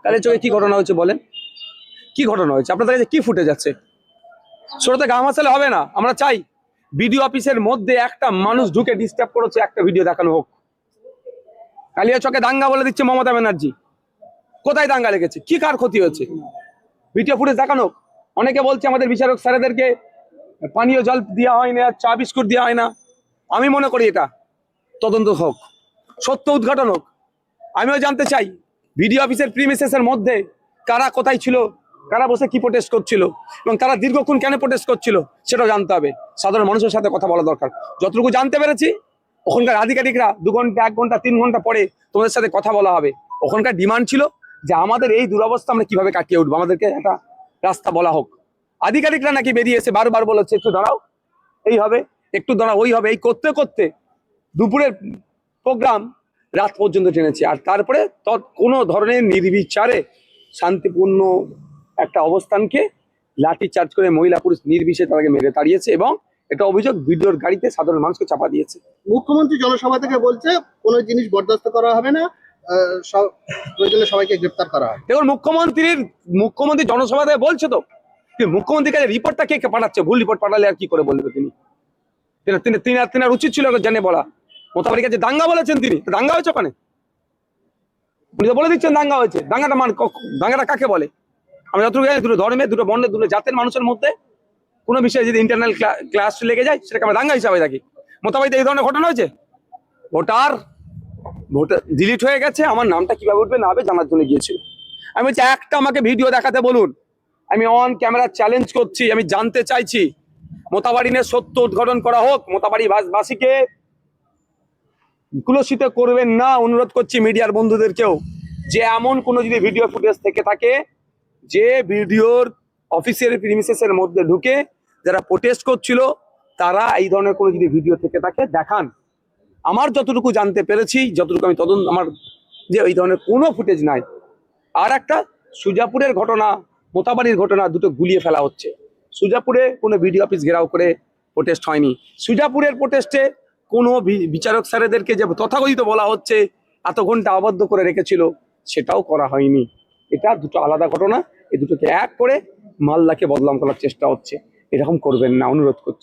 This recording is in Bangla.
কালিয়াচকে কি ঘটনা হয়েছে বলেন, কি ঘটনা হয়েছে আপনাদের কাছে, কি ফুটে যাচ্ছে? ছোটতে গা মাসালে হবে না। আমরা চাই বিডিও অফিসের মধ্যে একটা মানুষ ঢুকে ডিস্টার্ব করেছে, একটা ভিডিও দেখানো হোক। কালিয়াচকে দাঙ্গা বলে দিচ্ছে মমতা ব্যানার্জি। কোথায় দাঙ্গা লেগেছে, কি কার ক্ষতি হয়েছে? ভিডিও ফুটেজ দেখানো হোক। অনেকে বলছে আমাদের বিচারক স্যারেদেরকে পানীয় জল দেওয়া হয় না, চা বিস্কুট দেওয়া হয় না। আমি মনে করি এটা তদন্ত হোক, সত্য উদ্ঘাটন হোক। আমিও জানতে চাই ভিডিও অফিসের প্রিমিসেসের মধ্যে কারা কোথায় ছিল, কারা বসে কি প্রোটেস্ট করছিল এবং তারা দীর্ঘক্ষণ কেন প্রোটেস্ট করছিল সেটাও জানতে হবে। সাধারণ মানুষের সাথে কথা বলা দরকার। যতটুকু জানতে পেরেছি, ওখানকার আধিকারিকরা 2 ঘন্টা 1 ঘন্টা 3 ঘন্টা পরে তোমাদের সাথে কথা বলা হবে। ওখানকার ডিমান্ড ছিল যে আমাদের এই দুরবস্থা আমরা কিভাবে কাটিয়ে উঠবো, আমাদেরকে একটা রাস্তা বলা হোক। আধিকারিকরা নাকি বেরিয়ে এসে বারবার বলেছে একটু দাঁড়াও, এই হবে, একটু দাঁড়াও, ওই হবে, এই করতে করতে দুপুরের প্রোগ্রাম রাত পর্যন্ত টেনেছে। আর তারপরে কোনো ধরনের নির্বিচারে শান্তিপূর্ণ একটা অবস্থানকে লাঠি চার্জ করে মহিলা পুরুষ নির্বিশেষে তাদেরকে মেরে তাড়িয়েছে এবং এটা অভিযোগ ভিডিওর গাড়িতে সাধারণ মানুষকে চাপা দিয়েছে। মুখ্যমন্ত্রী জনসভা থেকে বলছে কোনো জিনিস বরদাস্ত করা হবে না, সব প্রয়োজনে সবাইকে গ্রেপ্তার করা হবে। দেখুন, মুখ্যমন্ত্রী জনসভা থেকে বলছে তো, মুখ্যমন্ত্রীর কাছে রিপোর্টটা কে পাঠাচ্ছে? ভুল রিপোর্ট পাঠালে আর কি করে বলবে তিনি? তিনার উচিত ছিল জেনে বলা। মোতাবাড়ির কাছে দাঙ্গা বলেছেন তিনি, দাঙ্গা হয়েছে ওখানে? উনি তো বলে দিচ্ছেন দাঙ্গা হয়েছে। দাঙ্গাটা কাকে বলে? আমরা যতটুকু জানি, দুটো ধর্মে, দুটো বর্ণের, দুটো জাতের মানুষের মধ্যে কোনো বিষয়ে যদি ইন্টারনাল ক্লাস লেগে যায় সেটাকে আমরা দাঙ্গা হিসাবে দেখি। মোতাবাড়িতে এই ধরনের ঘটনা হয়েছে? ভোটার ডিলিট হয়ে গেছে, আমার নামটা কিভাবে উঠবে না হবে জানার জন্য গিয়েছিল। আমি বলছি একটা আমাকে ভিডিও দেখাতে বলুন, আমি অন ক্যামেরা চ্যালেঞ্জ করছি, আমি জানতে চাইছি মোতাবাড়ি নিয়ে সত্য উদ্ঘাটন করা হোক। মোতাবাড়ি বাসীকে কুলসিত করবেন না, অনুরোধ করছি মিডিয়ার বন্ধুদেরকেও, যে এমন কোনো যদি ভিডিও ফুটেজ থেকে থাকে যে ভিডিওর অফিসের প্রিমিসেসের মধ্যে ঢুকে যারা প্রোটেস্ট করছিল, তারা এই ধরনের কোনো যদি ভিডিও থেকে থাকে দেখান। আমার যতটুকু জানতে পেরেছি, যতটুকু আমি তদন্ত আমার, যে এই ধরনের কোনো ফুটেজ নাই। আর একটা সুজাপুরের ঘটনা, মোতাবাড়ির ঘটনা, দুটো গুলিয়ে ফেলা হচ্ছে। সুজাপুরে কোনো ভিডিও অফিস ঘেরাও করে প্রোটেস্ট হয়নি। সুজাপুরের প্রোটেস্টে কোনো বিচারক স্যারেদেরকে যে তথাকথিত বলা হচ্ছে এত ঘন্টা আবদ্ধ করে রেখেছিল, সেটাও করা হয়নি। এটা দুটো আলাদা ঘটনা। এই দুটোকে এক করে মালদাকে বদনাম করার চেষ্টা হচ্ছে। এরকম করবেন না, অনুরোধ করছি।